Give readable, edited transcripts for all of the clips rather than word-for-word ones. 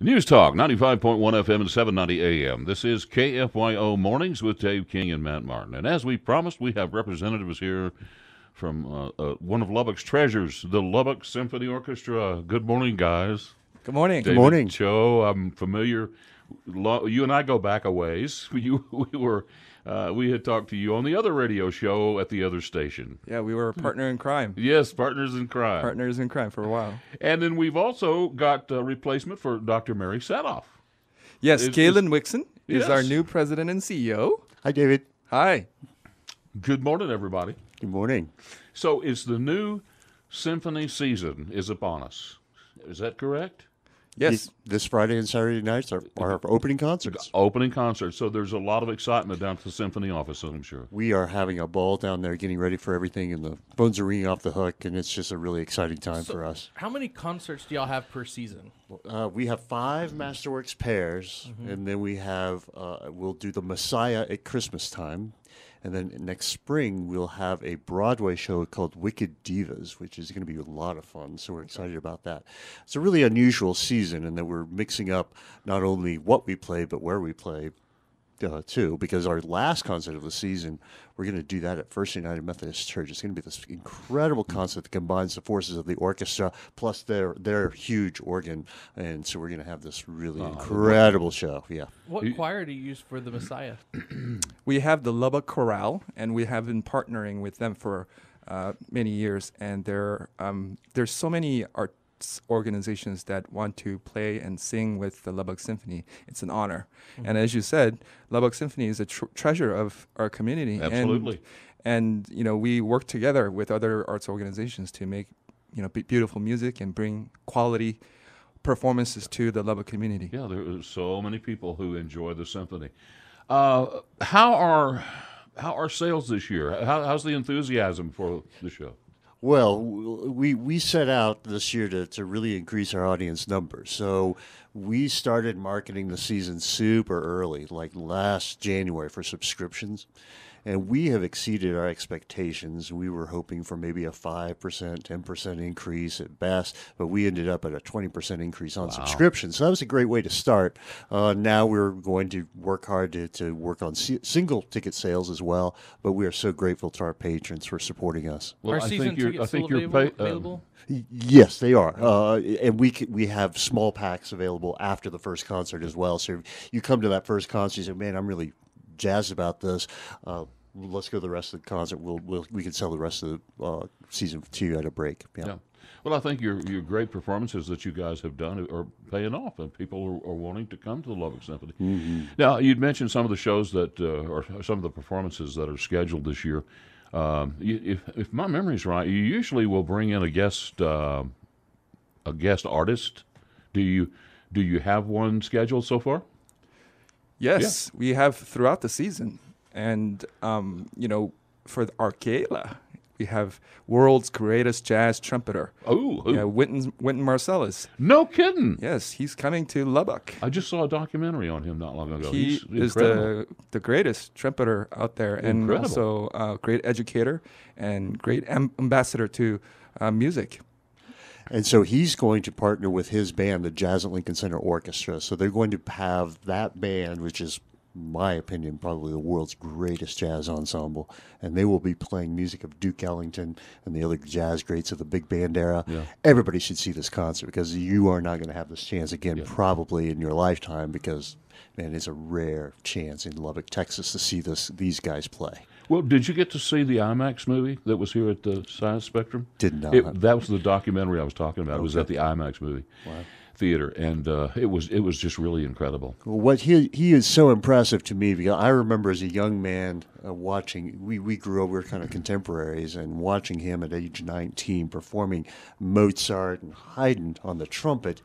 News Talk, 95.1 FM and 790 AM. This is KFYO Mornings with Dave King and Matt Martin. And as we promised, we have representatives here from one of Lubbock's treasures, the Lubbock Symphony Orchestra. Good morning, guys. Good morning. David, Good morning. Joe, I'm familiar. You and I go back a ways. We had talked to you on the other radio show at the other station. Yeah, we were a partner in crime. Yes, partners in crime. Partners in crime for a while. And then we've also got a replacement for Dr. Mary Setoff. Yes, Galen Wixson is Yes. our new president and CEO. Hi, David. Hi. Good morning, everybody. Good morning. So it's the new symphony season is upon us. Is that correct? Yes. This Friday and Saturday nights are our opening concerts. Opening concert. So there's a lot of excitement down at the symphony office, I'm sure. We are having a ball down there, getting ready for everything, and the phones are ringing off the hook, and it's just a really exciting time for us. How many concerts do y'all have per season? We have 5 Masterworks pairs, and then we have we'll do the Messiah at Christmas time. And then next spring, we'll have a Broadway show called Wicked Divas, which is going to be a lot of fun. So we're excited about that. It's a really unusual season in that we're mixing up not only what we play, but where we play, too. Because our last concert of the season, we're going to do that at First United Methodist Church. It's going to be this incredible concert that combines the forces of the orchestra plus their huge organ. And so we're going to have this really incredible show. Yeah. What choir do you use for the Messiah? We have the Lubbock Chorale, and we have been partnering with them for many years. And there's so many arts organizations that want to play and sing with the Lubbock Symphony. It's an honor. And as you said, Lubbock Symphony is a treasure of our community. Absolutely. And we work together with other arts organizations to make beautiful music and bring quality performances to the Lubbock community. Yeah, there are so many people who enjoy the symphony. How are sales this year? How's the enthusiasm for the show? Well, we set out this year to really increase our audience numbers. So we started marketing the season super early, like last January for subscriptions. And we have exceeded our expectations. We were hoping for maybe a 5%, 10% increase at best, but we ended up at a 20% increase on subscriptions. So that was a great way to start. Now we're going to work hard to work on single ticket sales as well, but we are so grateful to our patrons for supporting us. Well, Are season tickets still available? Yes, they are. And we have small packs available after the first concert as well. So if you come to that first concert, you say, man, I'm really jazzed about this. Let's go to the rest of the concert. We can sell the rest of the season to you at a break. Yeah. Well, I think your great performances that you guys have done are paying off, and people are wanting to come to the Lubbock Symphony. Mm-hmm. Now, you'd mentioned some of the shows that, or some of the performances that are scheduled this year. If my memory's right, you usually will bring in a guest artist. Do you have one scheduled so far? Yes, we have throughout the season. And, for our gala, we have world's greatest jazz trumpeter. Oh, yeah, Wynton Marsalis. No kidding. Yes, he's coming to Lubbock. I just saw a documentary on him not long ago. He is the greatest trumpeter out there, and also a great educator and great ambassador to music. And so he's going to partner with his band, the Jazz at Lincoln Center Orchestra. So they're going to have that band, which is, in my opinion, probably the world's greatest jazz ensemble. And they will be playing music of Duke Ellington and the other jazz greats of the big band era. Yeah. Everybody should see this concert because you are not going to have this chance again probably in your lifetime because, man, it's a rare chance in Lubbock, Texas to see these guys play. Well, did you get to see the IMAX movie that was here at the Science Spectrum? Did not. That was the documentary I was talking about. Okay. It was at the IMAX movie theater, and it was just really incredible. Well, what he is so impressive to me because I remember as a young man watching. We grew up. We were kind of contemporaries, and watching him at age 19 performing Mozart and Haydn on the trumpet.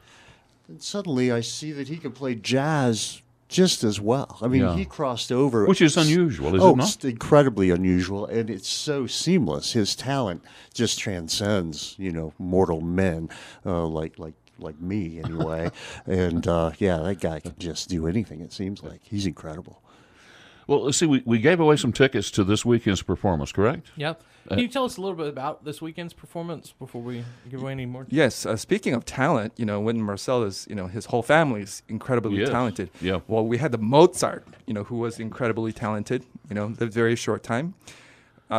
And suddenly, I see that he can play jazz just as well. I mean, he crossed over. Which is unusual, is it not? It's incredibly unusual, and it's so seamless. His talent just transcends, mortal men like me, anyway. And, that guy can just do anything, it seems like. He's incredible. Well, let's see. We gave away some tickets to this weekend's performance, correct? Yep. Can you tell us a little bit about this weekend's performance before we give away any more? Yes. Speaking of talent, Wynton Marcel is, his whole family is incredibly talented. Yeah. Well, we had the Mozart, who was incredibly talented, lived very short time.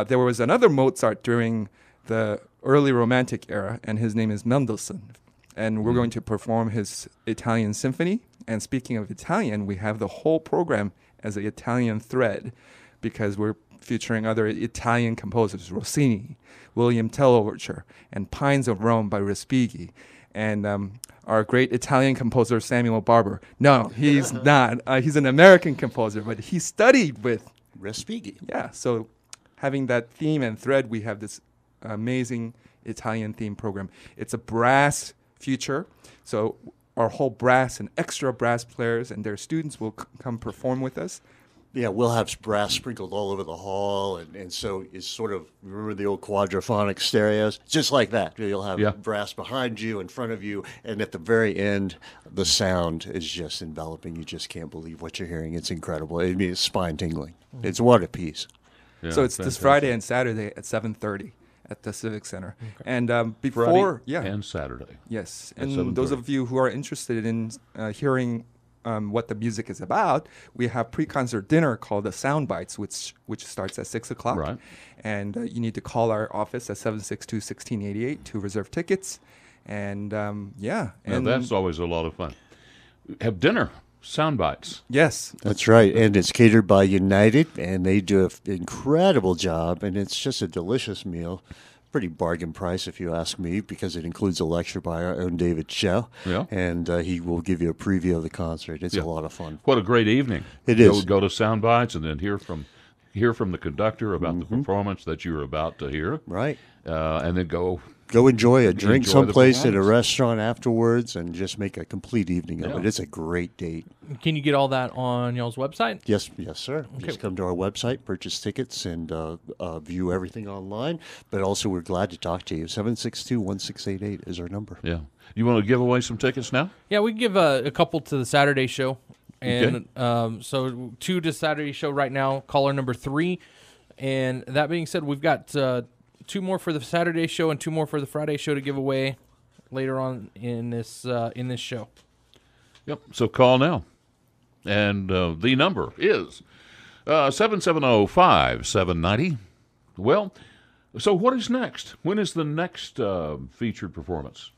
There was another Mozart during the early Romantic era, and his name is Mendelssohn. And we're going to perform his Italian symphony. And speaking of Italian, we have the whole program as an Italian thread because we're featuring other Italian composers, Rossini, William Tell Overture, and Pines of Rome by Respighi. And our great Italian composer, Samuel Barber. No, he's not. He's an American composer, but he studied with Respighi. Yeah, so having that theme and thread, we have this amazing Italian theme program. It's a brass feature, so our whole brass and extra brass players and their students will come perform with us. Yeah, we'll have brass sprinkled all over the hall, and so it's sort of, remember the old quadraphonic stereos? Just like that. You'll have brass behind you, in front of you, and at the very end, the sound is just enveloping. You just can't believe what you're hearing. It's incredible. I mean, it's spine-tingling. It's what a piece. Yeah, so it's fantastic. This Friday and Saturday at 7:30 at the Civic Center. Okay. And before... Friday and Saturday. Yes. And those of you who are interested in hearing what the music is about, we have pre-concert dinner called the Sound Bites, which starts at 6 o'clock. Right. And you need to call our office at 762-1688 to reserve tickets. And Now that's always a lot of fun. Have dinner. Sound Bites. Yes. That's right. And it's catered by United, and they do an incredible job, and it's just a delicious meal. Pretty bargain price, if you ask me, because it includes a lecture by our own David Cho. Yeah. And he will give you a preview of the concert. It's a lot of fun. What a great evening. It is. Go to Sound Bites and then hear from the conductor about the performance that you're about to hear. Right. And then go enjoy a drink someplace at a restaurant afterwards and just make a complete evening of it. It's a great date. Can you get all that on y'all's website? Yes, sir. Okay. Just come to our website, purchase tickets, and view everything online. But also, we're glad to talk to you. 762-1688 is our number. Yeah. You want to give away some tickets now? Yeah, we can give a couple to the Saturday show. And so 2 to Saturday show right now, caller number 3. And that being said, we've got 2 more for the Saturday show and 2 more for the Friday show to give away later on in this show. Yep. So call now. And the number is 770-5790. Well, so what is next? When is the next featured performance?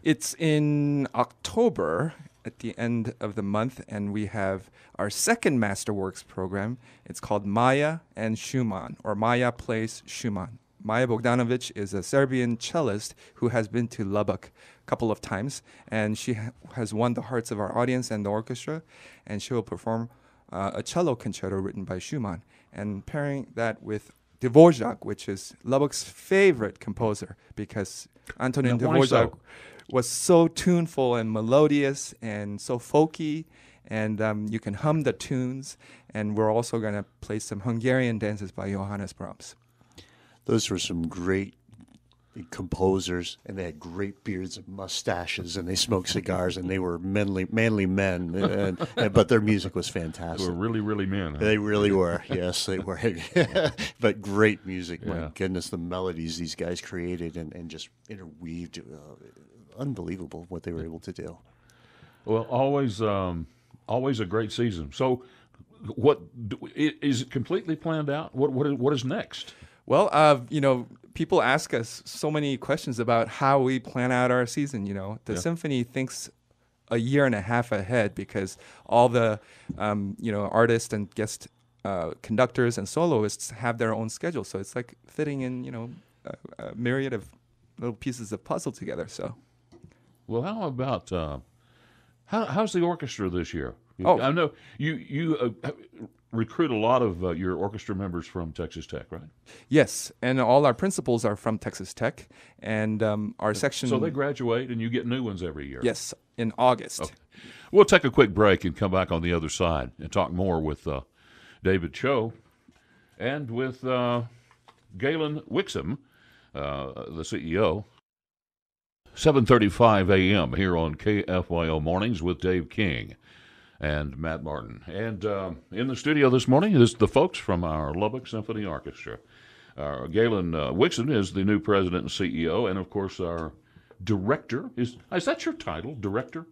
It's in October at the end of the month, and we have our second Masterworks program. It's called Maya and Schumann, or Maya Plays Schumann. Maya Bogdanovic is a Serbian cellist who has been to Lubbock a couple of times, and she has won the hearts of our audience and the orchestra, and she will perform a cello concerto written by Schumann, and pairing that with Dvorak, which is Lubbock's favorite composer, because Antonin Dvorak was so tuneful and melodious and so folky, and you can hum the tunes, and we're also going to play some Hungarian dances by Johannes Brahms. Those were some great composers, and they had great beards and mustaches, and they smoked cigars, and they were manly men, but their music was fantastic. They were really, really men. Huh? They really were. Yes, they were. But great music. Yeah. My goodness, the melodies these guys created and just interweaved. Unbelievable what they were able to do. Well, always a great season. So, what is it completely planned out? What is next? Well, people ask us so many questions about how we plan out our season. The symphony thinks a year and a half ahead because all the, artists and guest conductors and soloists have their own schedule. So it's like fitting in, a myriad of little pieces of puzzle together. So, well, how about how's the orchestra this year? I know you recruit a lot of your orchestra members from Texas Tech, right? Yes, and all our principals are from Texas Tech, and our section... So they graduate, and you get new ones every year? Yes, in August. Okay. We'll take a quick break and come back on the other side and talk more with David Cho and with Galen Wixson, the CEO. 7:35 a.m. here on KFYO Mornings with Dave King. and Matt Martin. And in the studio this morning is the folks from our Lubbock Symphony Orchestra. Galen Wixson is the new president and CEO, and of course our director. Is that your title, director?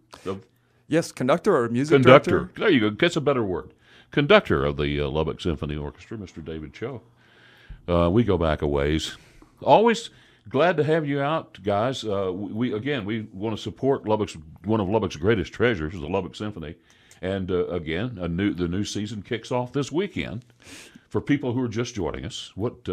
Yes, conductor or music Conductor. director. There you go. Gets a better word. Conductor of the Lubbock Symphony Orchestra, Mr. David Cho. We go back a ways. Always glad to have you out, guys. We want to support one of Lubbock's greatest treasures, the Lubbock Symphony. And again, the new season kicks off this weekend. For people who are just joining us, what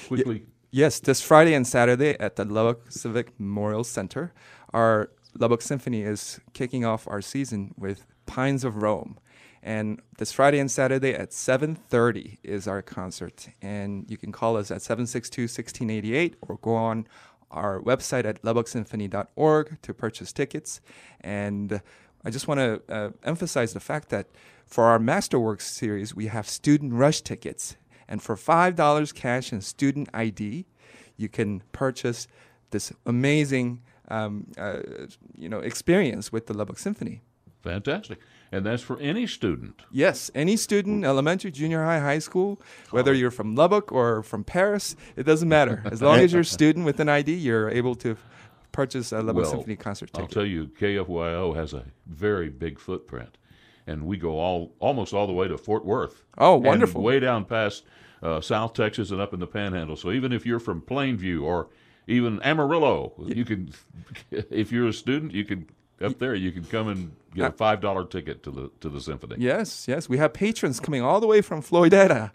quickly? Yes, this Friday and Saturday at the Lubbock Civic Memorial Center, our Lubbock Symphony is kicking off our season with Pines of Rome. And this Friday and Saturday at 7:30 is our concert. And you can call us at 762-1688 or go on our website at lubbocksymphony.org to purchase tickets. And I just want to emphasize the fact that for our Masterworks series, we have student rush tickets. And for $5 cash and student ID, you can purchase this amazing experience with the Lubbock Symphony. Fantastic. And that's for any student. Yes, any student, elementary, junior high, high school, whether you're from Lubbock or from Paris, it doesn't matter. As long as you're a student with an ID, you're able to purchase a Lubbock Symphony concert ticket. I'll tell you, KFYO has a very big footprint. And we go almost all the way to Fort Worth. Oh, wonderful. And way down past South Texas and up in the Panhandle. So even if you're from Plainview or even Amarillo, you can, if you're a student, you can up there. You can come and get a $5 ticket to the symphony. Yes. We have patrons coming all the way from Floydetta,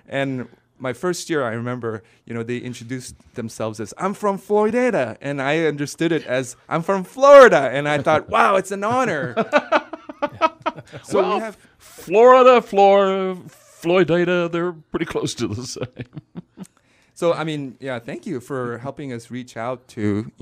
and my first year, I remember, they introduced themselves as "I'm from Floydetta," and I understood it as "I'm from Florida," and I thought, "Wow, it's an honor." So we have Florida, Floydetta, they're pretty close to the same. So, thank you for helping us reach out to,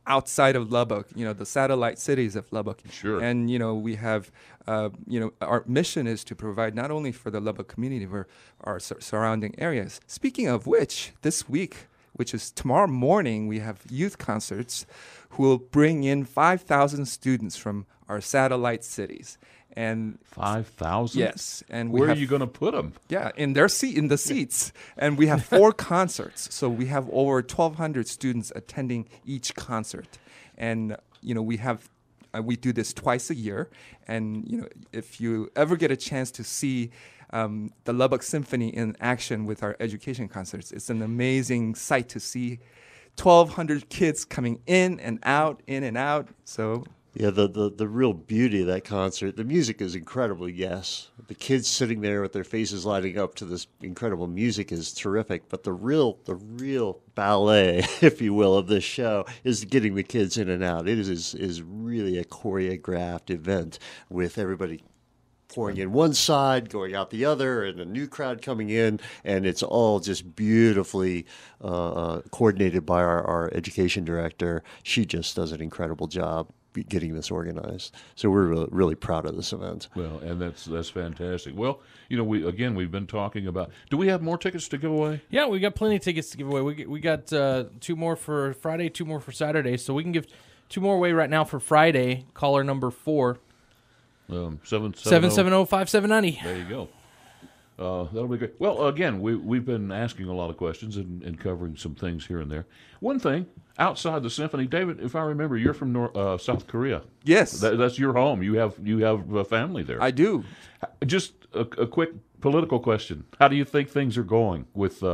outside of Lubbock, the satellite cities of Lubbock. Sure. And, we have, our mission is to provide not only for the Lubbock community, but our surrounding areas. Speaking of which, this week, which is tomorrow morning, we have youth concerts who will bring in 5,000 students from our satellite cities. And 5,000? Yes. And where are you going to put them? Yeah, in the seats. And we have 4 concerts. So we have over 1,200 students attending each concert. And, we do this twice a year. And, if you ever get a chance to see the Lubbock Symphony in action with our education concerts, it's an amazing sight to see 1,200 kids coming in and out. So... Yeah, the real beauty of that concert, the music is incredible, yes. The kids sitting there with their faces lighting up to this incredible music is terrific. But the real ballet, if you will, of this show is getting the kids in and out. It is really a choreographed event with everybody pouring in one side, going out the other, and a new crowd coming in, and it's all just beautifully coordinated by our education director. She just does an incredible job getting this organized. So we're really proud of this event. Well, and that's fantastic. Well, we've been talking about, do we have more tickets to give away? Yeah, we got plenty of tickets to give away. We got 2 more for Friday, 2 more for Saturday. So we can give 2 more away right now for Friday. Caller number 4. 770-5790. There you go. That'll be great. Well, again, we've been asking a lot of questions and covering some things here and there. One thing, outside the symphony, David, if I remember, you're from South Korea. Yes. That's your home. You have a family there. I do. Just a quick political question. How do you think things are going with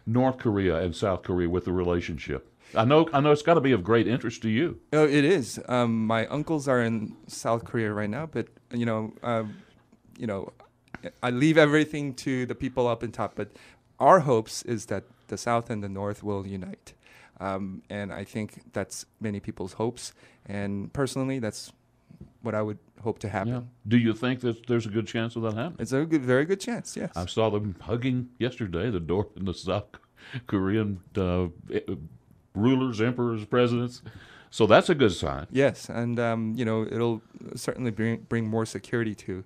North Korea and South Korea with the relationship? I know it's got to be of great interest to you. Oh, it is. My uncles are in South Korea right now, but I leave everything to the people up in top. But our hopes is that the South and the North will unite, and I think that's many people's hopes. And personally, that's what I would hope to happen. Yeah. Do you think that there's a good chance of that happening? It's a very good chance. Yes. I saw them hugging yesterday. The door in the South Korean rulers, emperors, presidents. So that's a good sign. Yes, and it'll certainly bring more security to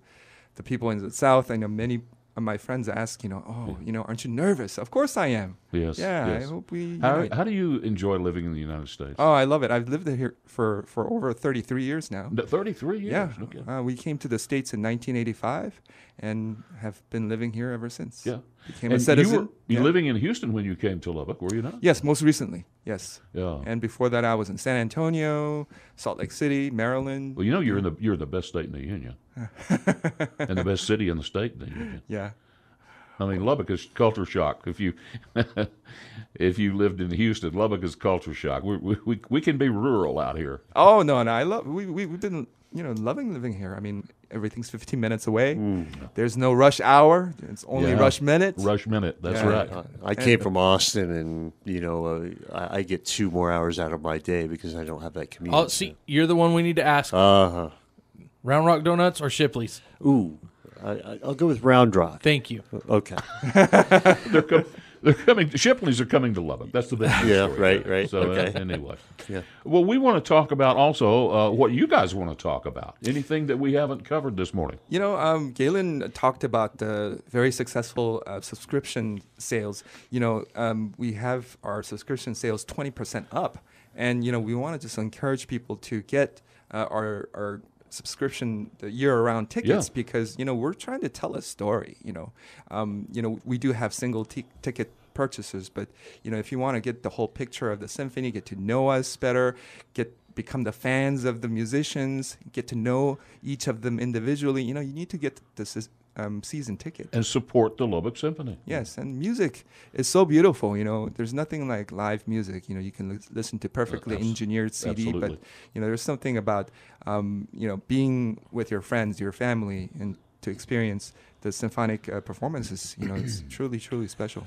the people in the South. I know many my friends ask, aren't you nervous? Of course I am. Yes. Yeah, yes. I hope we. How do you enjoy living in the United States? Oh, I love it. I've lived here for over 33 years now. 33 years. Yeah. Okay. We came to the States in 1985 and have been living here ever since. Yeah. Became And a citizen. you were living in Houston when you came to Lubbock, were you not? Yes, most recently. Yes. Yeah. And before that, I was in San Antonio, Salt Lake City, Maryland. Well, you're in the best state in the union, and the best city in the state in the union. Yeah. I mean, Lubbock is culture shock. If you lived in Houston, Lubbock is culture shock. We can be rural out here. Oh no, I love. We've been loving living here. I mean, everything's 15 minutes away. There's no rush hour. It's only rush minutes. Rush minute. That's Yeah. right. I came from Austin, and I get 2 more hours out of my day because I don't have that commute. Oh, see, you're the one we need to ask. Uh-huh. Round Rock Donuts or Shipley's? Ooh, I'll go with Round Rock. Thank you. Okay. They're coming. Shipley's are coming to Lubbock. That's the big Yeah, story. right. So Okay. anyway, Yeah. well, we want to talk about also what you guys want to talk about. Anything that we haven't covered this morning? Galen talked about the very successful subscription sales. We have our subscription sales 20% up, and we want to just encourage people to get our subscription the year-round tickets because we're trying to tell a story. We do have single ticket purchases, but if you want to get the whole picture of the symphony, get to know us better, become the fans of the musicians, get to know each of them individually, you need to get this season ticket. And support the Lubbock Symphony. Yes, and music is so beautiful. There's nothing like live music. You can listen to perfectly engineered CD, absolutely. but there's something about being with your friends, your family, and to experience the symphonic performances. It's truly, truly special.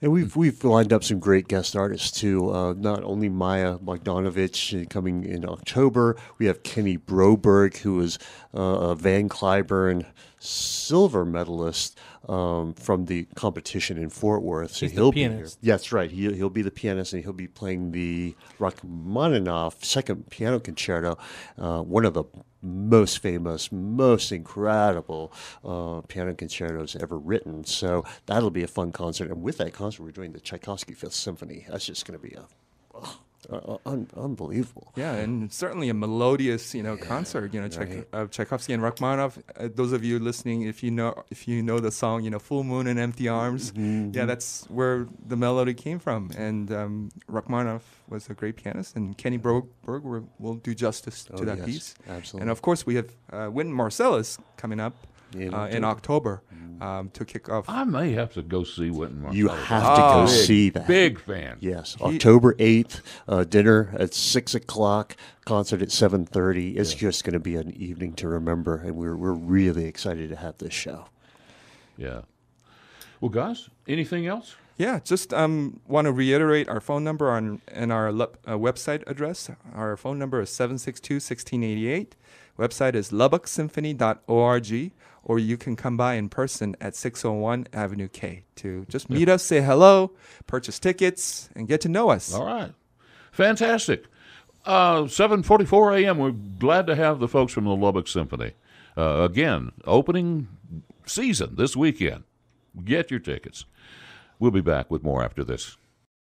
And we've lined up some great guest artists too. Not only Maya Bogdanovich coming in October. We have Kenny Broberg, who is a Van Cliburn silver medalist from the competition in Fort Worth. So He's the he'll be here. pianist. Yeah, that's right. He'll be the pianist, and he'll be playing the Rachmaninoff second piano concerto, one of the most famous, most incredible piano concertos ever written. So that'll be a fun concert. And with that concert, we're doing the Tchaikovsky Fifth Symphony. That's just going to be unbelievable. Yeah, and certainly a melodious, concert. Tchaikovsky and Rachmaninoff. Those of you listening, if you know the song, "Full Moon and Empty Arms," yeah, that's where the melody came from. And Rachmaninoff was a great pianist, and Kenny Broberg will do justice to that piece. Absolutely. And of course, we have Wynton Marsalis coming up in October to kick off. I may have to go see Wynton Marsalis. You have to go see that. Big fan. Yes, October 8th, dinner at 6 o'clock, concert at 7:30. It's just going to be an evening to remember, and we're really excited to have this show. Yeah. Well, guys, anything else? Yeah, just want to reiterate our phone number and our website address. Our phone number is 762-1688. Website is lubbocksymphony.org, or you can come by in person at 601 Avenue K to just meet us, say hello, purchase tickets, and get to know us. All right. Fantastic. 7:44 a.m. We're glad to have the folks from the Lubbock Symphony. Again, opening season this weekend. Get your tickets. We'll be back with more after this.